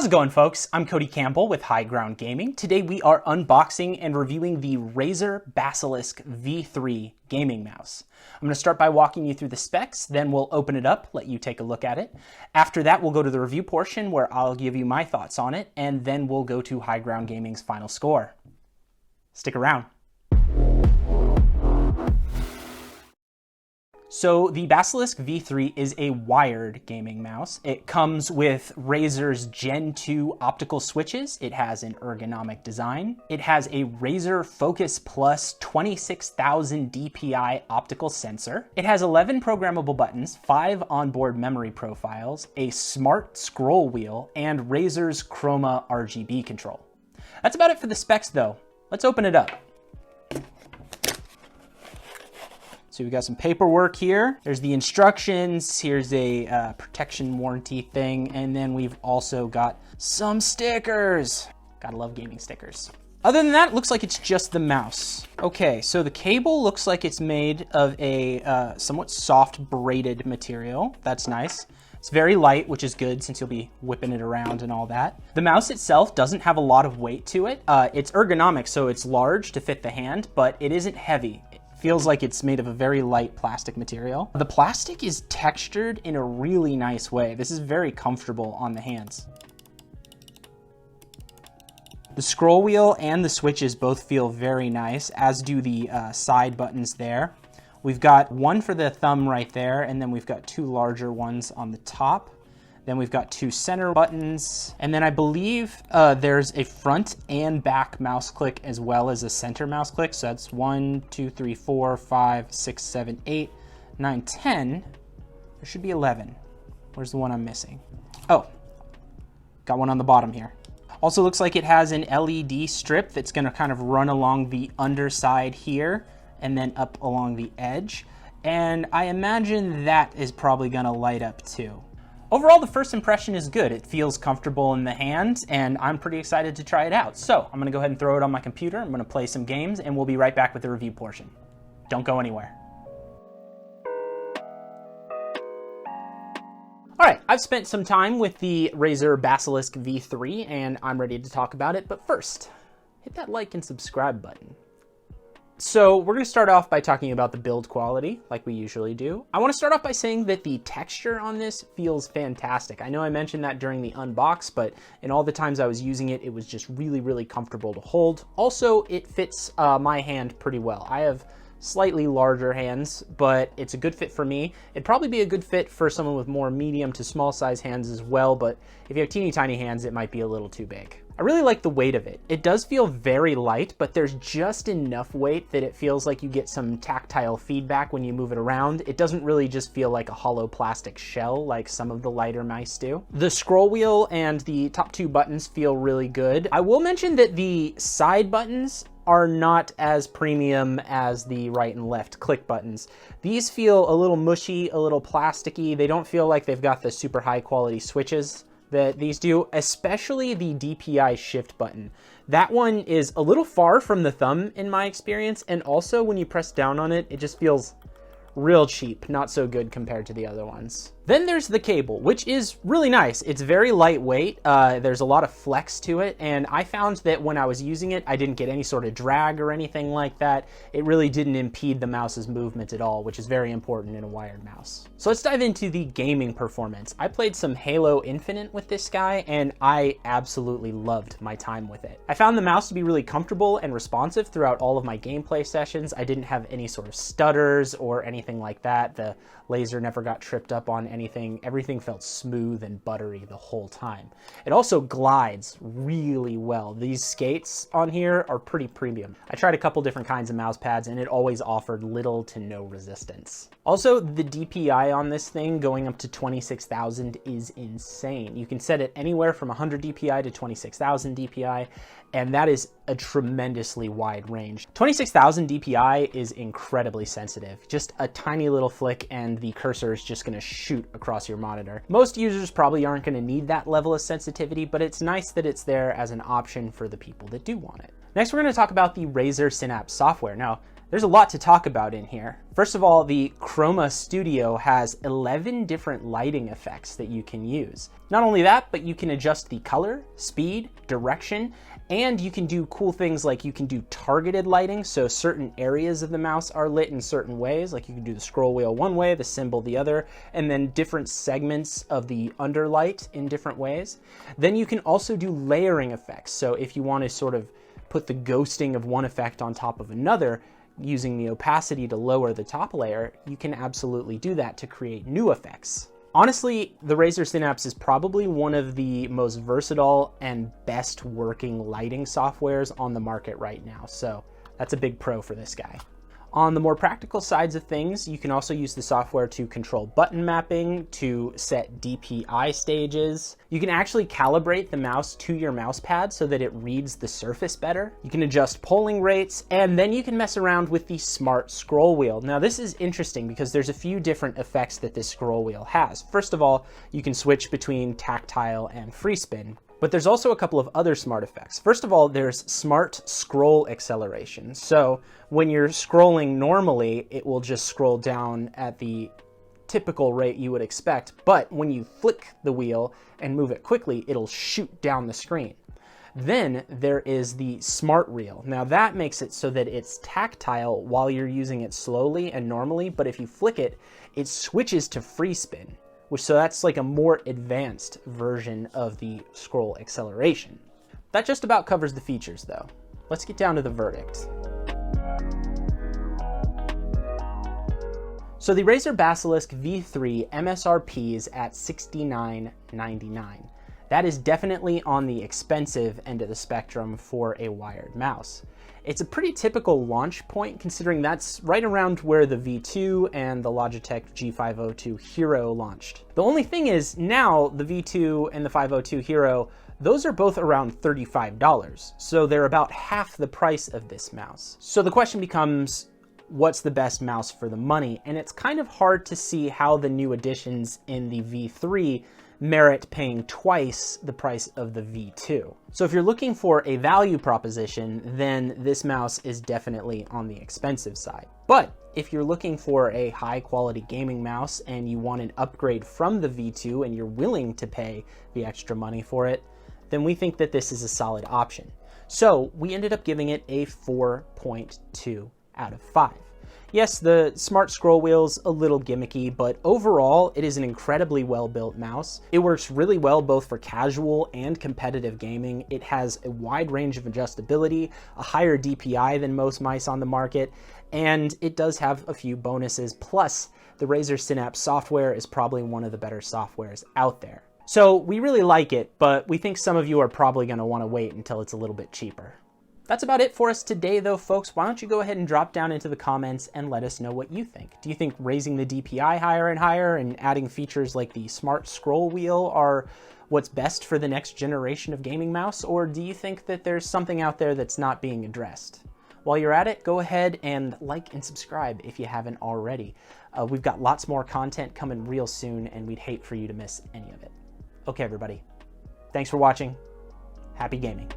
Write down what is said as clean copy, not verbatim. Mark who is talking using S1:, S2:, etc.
S1: How's it going, folks? I'm Cody Campbell with High Ground Gaming. Today we are unboxing and reviewing the Razer Basilisk V3 gaming mouse. I'm going to start by walking you through the specs, then we'll open it up, let you take a look at it. After that, we'll go to the review portion where I'll give you my thoughts on it, and then we'll go to High Ground Gaming's final score. Stick around. So the Basilisk V3 is a wired gaming mouse. It comes with Razer's Gen 2 optical switches. It has an ergonomic design. It has a Razer Focus Plus 26,000 DPI optical sensor. It has 11 programmable buttons, 5 onboard memory profiles, a smart scroll wheel, and Razer's Chroma RGB control. That's about it for the specs though. Let's open it up. So we've got some paperwork here. There's the instructions. Here's a protection warranty thing. And then we've also got some stickers. Gotta love gaming stickers. Other than that, it looks like it's just the mouse. Okay, so the cable looks like it's made of a somewhat soft braided material. That's nice. It's very light, which is good since you'll be whipping it around and all that. The mouse itself doesn't have a lot of weight to it. It's ergonomic, so it's large to fit the hand, but it isn't heavy. Feels like it's made of a very light plastic material. The plastic is textured in a really nice way. This is very comfortable on the hands. The scroll wheel and the switches both feel very nice, as do the side buttons there. We've got one for the thumb right there, and then we've got 2 larger ones on the top. Then we've got 2 center buttons. And then I believe there's a front and back mouse click as well as a center mouse click. So that's 1, 2, 3, 4, 5, 6, 7, 8, 9, 10. There should be 11. Where's the one I'm missing? Oh, got one on the bottom here. Also looks like it has an LED strip that's gonna kind of run along the underside here and then up along the edge. And I imagine that is probably gonna light up too. Overall, the first impression is good. It feels comfortable in the hand, and I'm pretty excited to try it out. So I'm gonna go ahead and throw it on my computer. I'm gonna play some games, and we'll be right back with the review portion. Don't go anywhere. All right, I've spent some time with the Razer Basilisk V3, and I'm ready to talk about it. But first, hit that like and subscribe button. So we're gonna start off by talking about the build quality, like we usually do. I wanna start off by saying that the texture on this feels fantastic. I know I mentioned that during the unbox, but in all the times I was using it, it was just really, really comfortable to hold. Also, it fits my hand pretty well. I have slightly larger hands, but it's a good fit for me. It'd probably be a good fit for someone with more medium to small size hands as well, but if you have teeny tiny hands, it might be a little too big. I really like the weight of it. It does feel very light, but there's just enough weight that it feels like you get some tactile feedback when you move it around. It doesn't really just feel like a hollow plastic shell like some of the lighter mice do. The scroll wheel and the top 2 buttons feel really good. I will mention that the side buttons are not as premium as the right and left click buttons. These feel a little mushy, a little plasticky. They don't feel like they've got the super high quality switches that these do, especially the DPI shift button. That one is a little far from the thumb in my experience, and also when you press down on it, it just feels real cheap, not so good compared to the other ones. Then there's the cable, which is really nice. It's very lightweight. There's a lot of flex to it, and I found that when I was using it, I didn't get any sort of drag or anything like that. It really didn't impede the mouse's movement at all, which is very important in a wired mouse. So let's dive into the gaming performance. I played some Halo Infinite with this guy, and I absolutely loved my time with it. I found the mouse to be really comfortable and responsive throughout all of my gameplay sessions. I didn't have any sort of stutters or anything like that. The laser never got tripped up on anything. Everything felt smooth and buttery the whole time. It also glides really well. These skates on here are pretty premium. I tried a couple different kinds of mouse pads and it always offered little to no resistance. Also, the DPI on this thing going up to 26,000 is insane. You can set it anywhere from 100 DPI to 26,000 DPI, and that is a tremendously wide range. 26,000 DPI is incredibly sensitive. Just a tiny little flick and the cursor is just gonna shoot across your monitor. Most users probably aren't gonna need that level of sensitivity, but it's nice that it's there as an option for the people that do want it. Next, we're gonna talk about the Razer Synapse software. Now, There's a lot to talk about in here. First of all, the Chroma Studio has 11 different lighting effects that you can use. Not only that, but you can adjust the color, speed, direction, and you can do cool things like you can do targeted lighting, so certain areas of the mouse are lit in certain ways, like you can do the scroll wheel one way, the symbol the other, and then different segments of the underlight in different ways. Then you can also do layering effects, so if you want to sort of put the ghosting of one effect on top of another, using the opacity to lower the top layer, you can absolutely do that to create new effects. Honestly, the Razer Synapse is probably one of the most versatile and best working lighting softwares on the market right now, so that's a big pro for this guy. On the more practical sides of things, you can also use the software to control button mapping, to set DPI stages. You can actually calibrate the mouse to your mouse pad so that it reads the surface better. You can adjust polling rates, and then you can mess around with the smart scroll wheel. Now this is interesting because there's a few different effects that this scroll wheel has. First of all, you can switch between tactile and free spin. But there's also a couple of other smart effects. First of all, there's smart scroll acceleration. So when you're scrolling normally, it will just scroll down at the typical rate you would expect. But when you flick the wheel and move it quickly, it'll shoot down the screen. Then there is the smart reel. Now that makes it so that it's tactile while you're using it slowly and normally, but if you flick it, it switches to free spin. So that's like a more advanced version of the scroll acceleration. That just about covers the features though. Let's get down to the verdict. So the Razer Basilisk V3 MSRP is at $69.99. That is definitely on the expensive end of the spectrum for a wired mouse. It's a pretty typical launch point considering that's right around where the V2 and the Logitech G502 Hero launched. The only thing is now the V2 and the 502 Hero, those are both around $35. So they're about half the price of this mouse. So the question becomes, what's the best mouse for the money? And it's kind of hard to see how the new additions in the V3 merit paying twice the price of the V2. So if you're looking for a value proposition, then this mouse is definitely on the expensive side. But if you're looking for a high quality gaming mouse and you want an upgrade from the V2 and you're willing to pay the extra money for it, then we think that this is a solid option. So we ended up giving it a 4.2 out of 5. Yes, the smart scroll wheel's a little gimmicky, but overall, it is an incredibly well-built mouse. It works really well both for casual and competitive gaming. It has a wide range of adjustability, a higher DPI than most mice on the market, and it does have a few bonuses. Plus, the Razer Synapse software is probably one of the better softwares out there. So we really like it, but we think some of you are probably going to want to wait until it's a little bit cheaper. That's about it for us today though, folks. Why don't you go ahead and drop down into the comments and let us know what you think. Do you think raising the DPI higher and higher and adding features like the smart scroll wheel are what's best for the next generation of gaming mouse? Or do you think that there's something out there that's not being addressed? While you're at it, go ahead and like and subscribe if you haven't already. We've got lots more content coming real soon and we'd hate for you to miss any of it. Okay, everybody. Thanks for watching. Happy gaming.